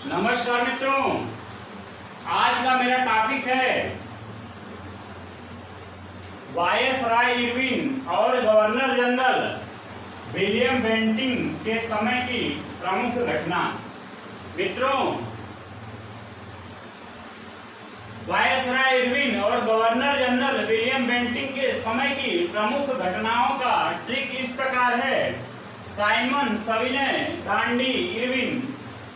नमस्कार मित्रों, आज का मेरा टॉपिक है वायसराय इरविन और गवर्नर जनरल विलियम बेंटिंक के समय की प्रमुख घटना। मित्रों, वायसराय इरविन और गवर्नर जनरल विलियम बेंटिंक के समय की प्रमुख घटनाओं का ट्रिक इस प्रकार है। साइमन सविनय गांधी इरविन,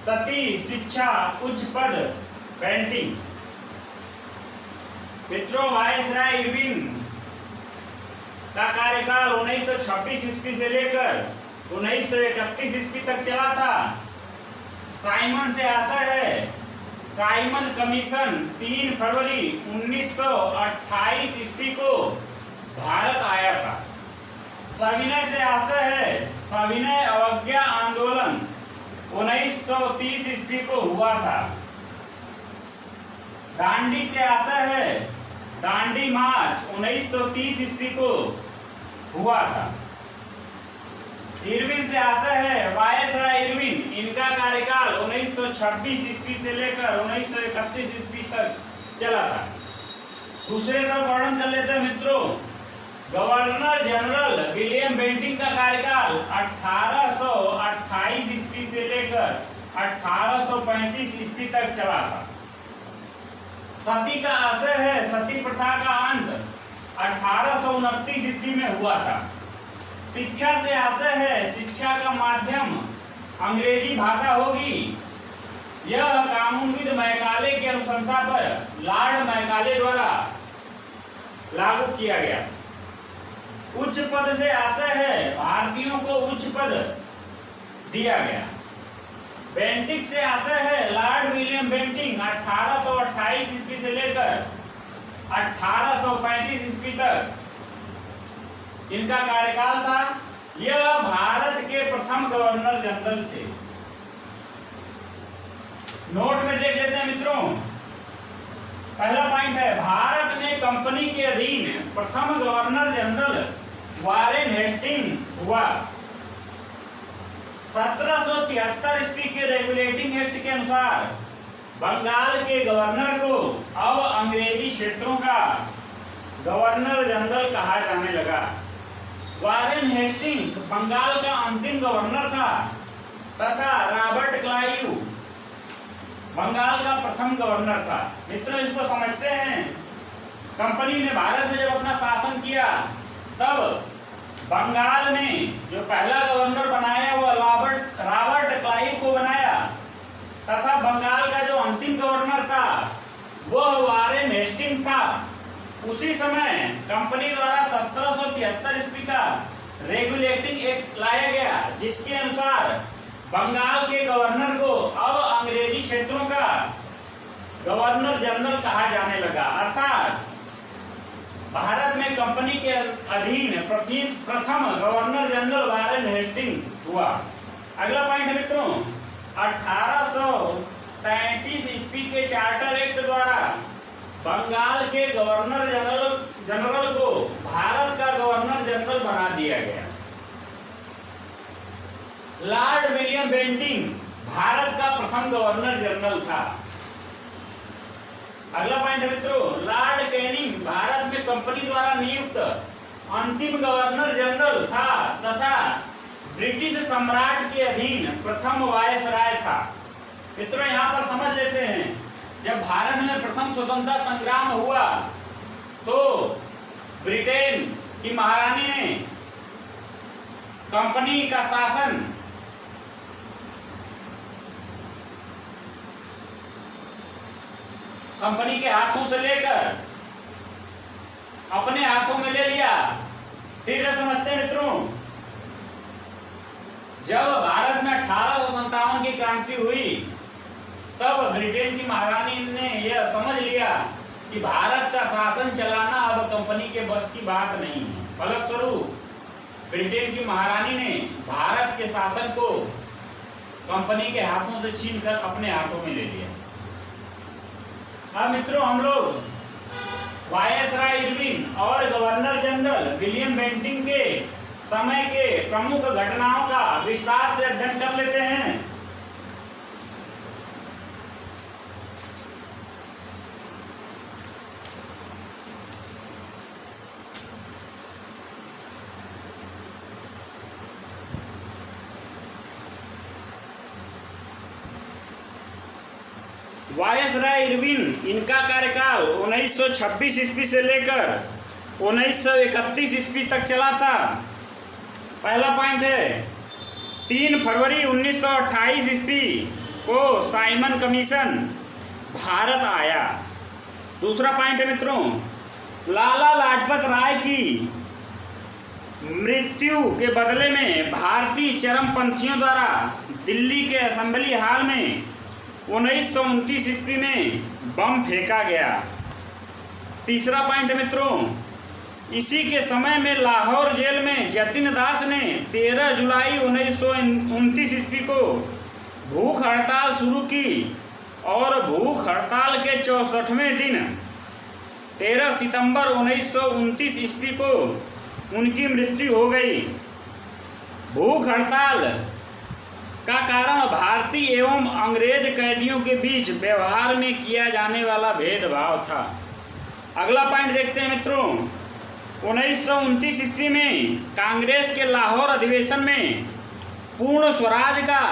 सती शिक्षा उच्च पद बेंटिंक। मित्रों, वायसराय इरविन का कार्यकाल 1926 ईस्वी से लेकर 1931 ईस्वी तक चला था। साइमन से आशय है, साइमन कमीशन 3 फरवरी 1928 ईस्वी को भारत आया था। सविनय से आशय है, सविनय अवज्ञा आंदोलन 1930 ईस्वी को हुआ था। दांडी से आशय है, दांडी मार्च 1930 ईस्वी को हुआ था। इरविन से आशय है, वायसराय इरविन, इनका कार्यकाल 1926 ईस्वी से लेकर 1931 ईस्वी तक चला था। दूसरे का वर्णन कर लेते हैं मित्रों। गवर्नर जनरल विलियम बेंटिंक का कार्यकाल 1828 ईस्वी से लेकर 1835 ईस्वी तक चला था। सती का आशय है, सती प्रथा का अंत 1829 ईस्वी में हुआ था। शिक्षा से आशय है, शिक्षा का माध्यम अंग्रेजी भाषा होगी। यह कानूनविद मैकाले की अनुशंसा पर लॉर्ड मैकाले द्वारा लागू किया गया। उच्च पद से आशय है, भारतीयों को उच्च पद दिया गया। बेंटिंक से आशय है, लॉर्ड विलियम बेंटिंक 1828 ईस्वी से लेकर 1835 ईस्वी तक इनका कार्यकाल था। यह भारत के प्रथम गवर्नर जनरल थे। नोट में देख लेते हैं मित्रों। पहला पॉइंट है, भारत में कंपनी के अधीन प्रथम गवर्नर जनरल वारेन हेस्टिंग हुआ। 1773 ईस्वी के रेगुलेटिंग एक्ट के अनुसार बंगाल के गवर्नर को अब अंग्रेजी क्षेत्रों का गवर्नर जनरल कहा जाने लगा। वारेन हेस्टिंग्स बंगाल का अंतिम गवर्नर था तथा रॉबर्ट क्लाइव बंगाल का प्रथम गवर्नर था। मित्रों, इसको समझते हैं। कंपनी ने भारत में जब अपना शासन किया तब बंगाल में जो पहला गवर्नर बनाया वो रॉबर्ट क्लाइव को बनाया तथा बंगाल का जो अंतिम गवर्नर था वह वारेन हेस्टिंग्स था। उसी समय कंपनी द्वारा 1773 ईस्वी का रेगुलेटिंग एक्ट लाया गया, जिसके अनुसार बंगाल के गवर्नर को अब अंग्रेजी क्षेत्रों का गवर्नर जनरल कहा जाने लगा। अर्थात भारत में कंपनी के अधीन प्रथम गवर्नर जनरल वारेन हेस्टिंग्स हुआ। अगला पॉइंट है मित्रों, 1833 ईस्वी के चार्टर एक्ट द्वारा बंगाल के गवर्नर जनरल को भारत का गवर्नर जनरल बना दिया गया। लॉर्ड विलियम बेंटिंक भारत का प्रथम गवर्नर जनरल था। अगला पॉइंट है मित्रों, लॉर्ड कैनिंग भारत में कंपनी द्वारा नियुक्त अंतिम गवर्नर जनरल था तथा ब्रिटिश सम्राट के अधीन प्रथम वायसराय था। मित्रों, यहाँ पर समझ लेते हैं, जब भारत में प्रथम स्वतंत्रता संग्राम हुआ तो ब्रिटेन की महारानी ने कंपनी का शासन कंपनी के हाथों से लेकर अपने हाथों में ले लिया। फिर समझते हैं मित्रों, जब भारत में 1857 की क्रांति हुई तब ब्रिटेन की महारानी ने यह समझ लिया कि भारत का शासन चलाना अब कंपनी के बस की बात नहीं है। फलस्वरूप ब्रिटेन की महारानी ने भारत के शासन को कंपनी के हाथों से छीनकर अपने हाथों में ले लिया। अब मित्रों, हम लोग वायसराय इरविन और गवर्नर जनरल विलियम बेंटिंक के समय के प्रमुख घटनाओं का विस्तार से अध्ययन कर लेते हैं। वायसराय इरविन, इनका कार्यकाल 1926 ईस्वी से लेकर 1931 ईस्वी तक चला था। पहला पॉइंट है 3 फरवरी 1928 ईस्वी को साइमन कमीशन भारत आया। दूसरा पॉइंट है मित्रों, लाला लाजपत राय की मृत्यु के बदले में भारतीय चरमपंथियों द्वारा दिल्ली के असेंबली हॉल में 1929 ईस्वी में बम फेंका गया। तीसरा पॉइंट है मित्रों, इसी के समय में लाहौर जेल में जतिन दास ने 13 जुलाई 1929 ईस्वी को भूख हड़ताल शुरू की और भूख हड़ताल के 64वें दिन 13 सितंबर 1929 ईस्वी को उनकी मृत्यु हो गई। भूख हड़ताल का कारण भारतीय एवं अंग्रेज कैदियों के बीच व्यवहार में किया जाने वाला भेदभाव था। अगला पॉइंट देखते हैं मित्रों, 1929 ईस्वी में कांग्रेस के लाहौर अधिवेशन में पूर्ण स्वराज का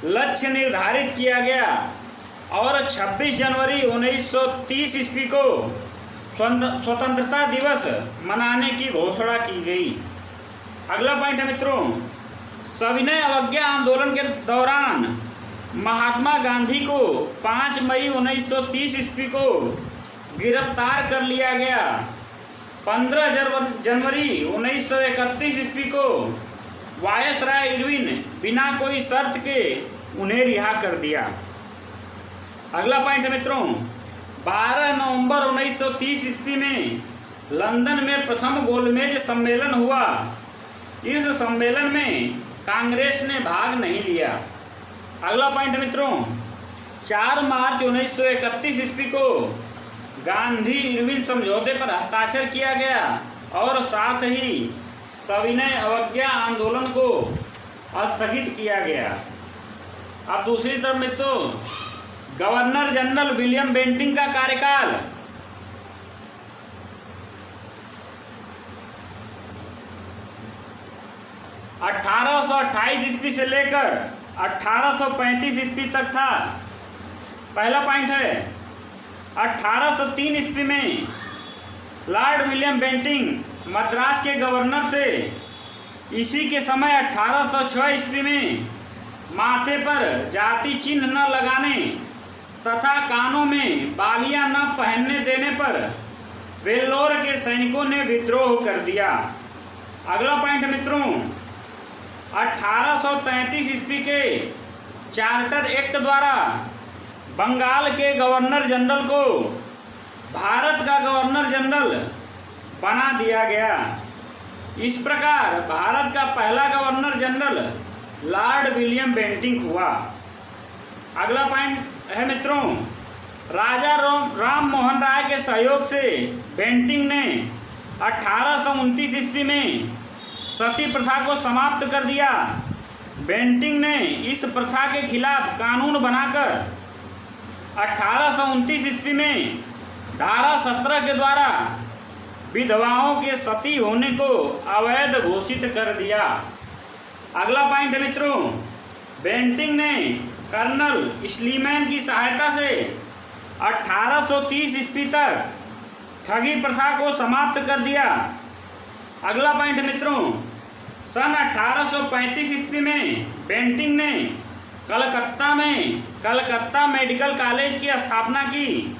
लक्ष्य निर्धारित किया गया और 26 जनवरी 1930 ईस्वी को स्वतंत्रता दिवस मनाने की घोषणा की गई। अगला पॉइंट है मित्रों, सविनय अवज्ञा आंदोलन के दौरान महात्मा गांधी को 5 मई 1930 ईस्वी को गिरफ्तार कर लिया गया। 15 जनवरी 1931 ईस्वी को वायसराय इरविन बिना कोई शर्त के उन्हें रिहा कर दिया। अगला पॉइंट है मित्रों, 12 नवंबर 1930 ईस्वी में लंदन में प्रथम गोलमेज सम्मेलन हुआ। इस सम्मेलन में कांग्रेस ने भाग नहीं लिया। अगला पॉइंट है मित्रों, 4 मार्च 1931 ईस्वी को गांधी इरविन समझौते पर हस्ताक्षर किया गया और साथ ही सविनय अवज्ञा आंदोलन को स्थगित किया गया। अब दूसरी तरफ मित्रों, गवर्नर जनरल विलियम बेंटिंक का कार्यकाल 1828 ईस्वी से लेकर 1835 ईस्वी तक था। पहला पॉइंट है 1803 ईस्वी में लॉर्ड विलियम बेंटिंक मद्रास के गवर्नर थे। इसी के समय 1806 ईस्वी में माथे पर जाति चिन्ह न लगाने तथा कानों में बालियां न पहनने देने पर वेल्लोर के सैनिकों ने विद्रोह कर दिया। अगला पॉइंट मित्रों, 1833 ईस्वी के चार्टर एक्ट द्वारा बंगाल के गवर्नर जनरल को भारत का गवर्नर जनरल बना दिया गया। इस प्रकार भारत का पहला governor general Lord William Bentinck हुआ। अगला पॉइंट है मित्रों, राजा राम मोहन राय के सहयोग से बेंटिंक ने 1829 ईस्वी में सती प्रथा को समाप्त कर दिया। बेंटिंक ने इस प्रथा के खिलाफ कानून बनाकर 1829 ईस्वी में धारा 17 के द्वारा विधवाओं के सती होने को अवैध घोषित कर दिया। अगला पॉइंट है मित्रों, बेंटिंक ने कर्नल स्लीमैन की सहायता से 1830 ईस्वी तक ठगी प्रथा को समाप्त कर दिया। अगला पॉइंट है मित्रों, सन 1835 ईस्वी में बेंटिंक ने कलकत्ता में कलकत्ता मेडिकल कॉलेज की स्थापना की।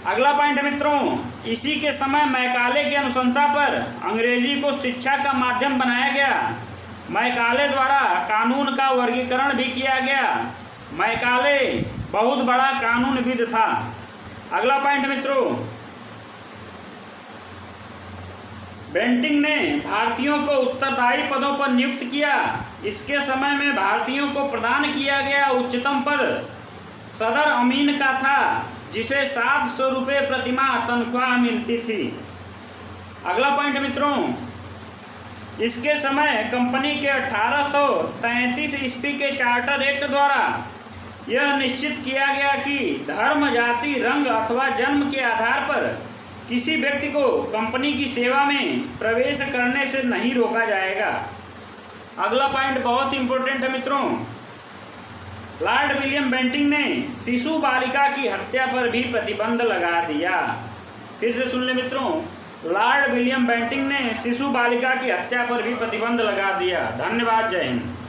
अगला पॉइंट है मित्रों, इसी के समय मैकाले की अनुशंसा पर अंग्रेजी को शिक्षा का माध्यम बनाया गया। मैकाले द्वारा कानून का वर्गीकरण भी किया गया। मैकाले बहुत बड़ा कानूनविद था। अगला पॉइंट मित्रों, बेंटिंक ने भारतीयों को उत्तरदायी पदों पर नियुक्त किया। इसके समय में भारतीयों को प्रदान किया गया उच्चतम पद सदर अमीन का था, जिसे 700 रुपये प्रतिमाह तनख्वाह मिलती थी। अगला पॉइंट मित्रों, इसके समय कंपनी के 1833 ईस्वी के चार्टर एक्ट द्वारा यह निश्चित किया गया कि धर्म, जाति, रंग अथवा जन्म के आधार पर किसी व्यक्ति को कंपनी की सेवा में प्रवेश करने से नहीं रोका जाएगा। अगला पॉइंट बहुत इंपॉर्टेंट है मित्रों, लॉर्ड विलियम बेंटिंक ने शिशु बालिका की हत्या पर भी प्रतिबंध लगा दिया। फिर से सुन ले मित्रों, लॉर्ड विलियम बेंटिंक ने शिशु बालिका की हत्या पर भी प्रतिबंध लगा दिया। धन्यवाद, जय हिंद।